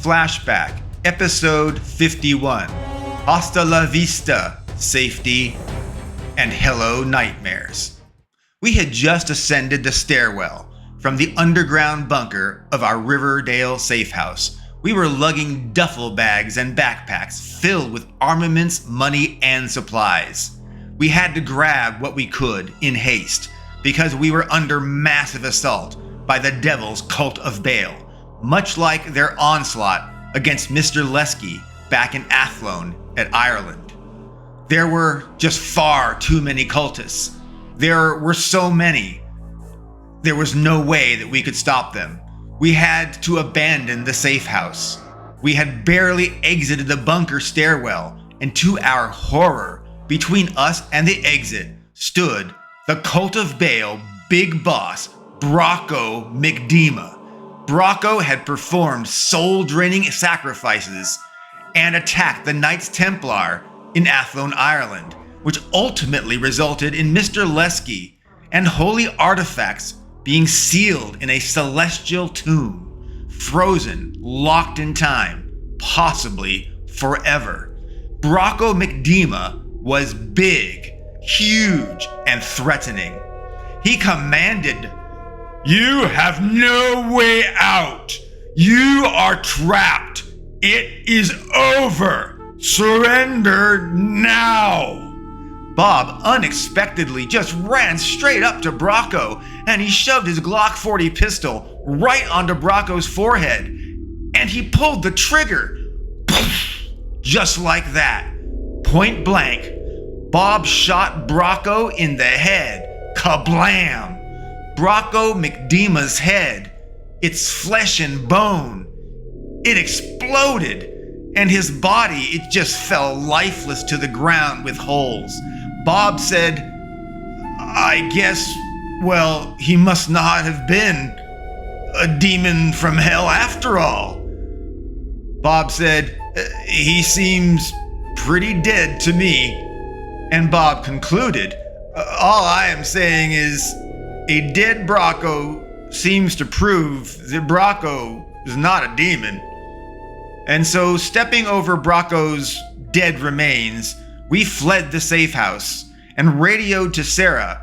Flashback, Episode 51, Hasta La Vista, Safety, and Hello Nightmares. We had just ascended the stairwell from the underground bunker of our Riverdale safe house. We were lugging duffel bags and backpacks filled with armaments, money, and supplies. We had to grab what we could in haste because we were under massive assault by the Devil's Cult of Baal, much like their onslaught against Mr. Lesky back in Athlone at Ireland. There were just far too many cultists. There were so many. There was no way that we could stop them. We had to abandon the safe house. We had barely exited the bunker stairwell, and to our horror, between us and the exit stood the Cult of Baal big boss, Brocco McDema. Brocco had performed soul-draining sacrifices and attacked the Knights Templar in Athlone, Ireland, which ultimately resulted in Mr. Lesky and holy artifacts being sealed in a celestial tomb, frozen, locked in time, possibly forever. Brocco McDema was big, huge, and threatening. He commanded, "You have no way out. You are trapped. It is over. Surrender now." Bob unexpectedly just ran straight up to Brocco, and he shoved his Glock 40 pistol right onto Brocco's forehead, and he pulled the trigger. Just like that, point blank, Bob shot Brocco in the head. Kablam! Brocco McDema's head, its flesh and bone, it exploded, and his body, it just fell lifeless to the ground with holes. Bob said, "I guess, well, he must not have been a demon from hell after all." Bob said, "He seems pretty dead to me." And Bob concluded, "All I am saying is, a dead Brocco seems to prove that Brocco is not a demon." And so, stepping over Brocco's dead remains, we fled the safe house and radioed to Sarah,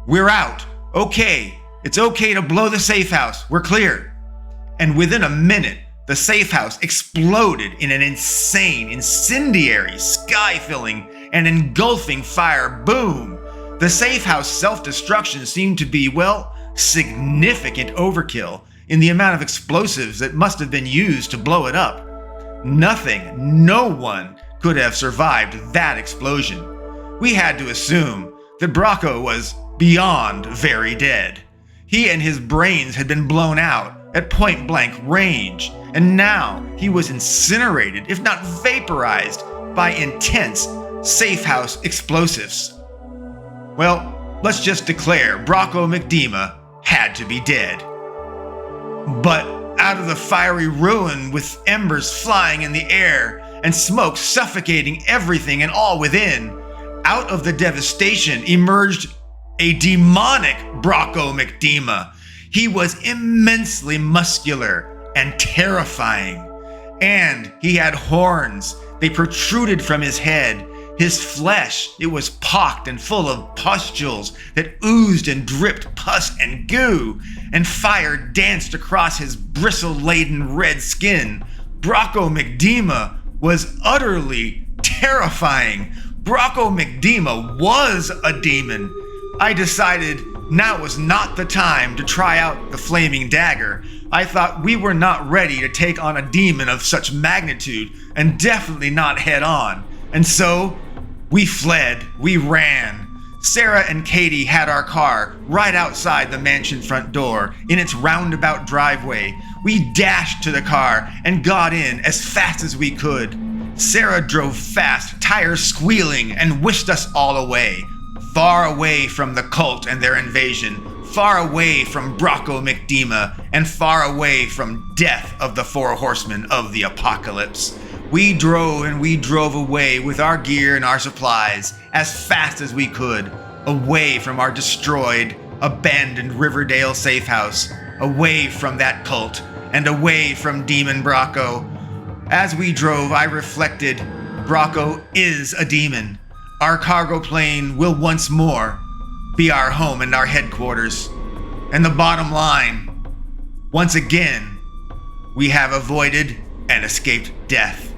"We're out. Okay, it's okay to blow the safe house. We're clear." And within a minute, the safe house exploded in an insane, incendiary, sky-filling, and engulfing fire boom. The safe house self-destruction seemed to be, well, significant overkill in the amount of explosives that must have been used to blow it up. No one could have survived that explosion. We had to assume that Brocco was beyond very dead. He and his brains had been blown out at point-blank range, and now he was incinerated, if not vaporized, by intense safe house explosives. Well, let's just declare Brocco McDema had to be dead. But out of the fiery ruin, with embers flying in the air and smoke suffocating everything and all within, out of the devastation emerged a demonic Brocco McDema. He was immensely muscular and terrifying, and he had horns. They protruded from his head. His flesh, it was pocked and full of pustules that oozed and dripped pus and goo, and fire danced across his bristle-laden red skin. Brocco McDema was utterly terrifying. Brocco McDema was a demon. I decided now was not the time to try out the flaming dagger. I thought we were not ready to take on a demon of such magnitude, and definitely not head on. And so, we fled, we ran. Sarah and Katie had our car right outside the mansion front door in its roundabout driveway. We dashed to the car and got in as fast as we could. Sarah drove fast, tires squealing, and whisked us all away. Far away from the cult and their invasion, far away from Brocco McDema, and far away from death of the four horsemen of the apocalypse. We drove and we drove away with our gear and our supplies as fast as we could, away from our destroyed, abandoned Riverdale safe house, away from that cult, and away from Demon Brocco. As we drove, I reflected, Bracco is a demon. Our cargo plane will once more be our home and our headquarters. And the bottom line, once again, we have avoided and escaped death.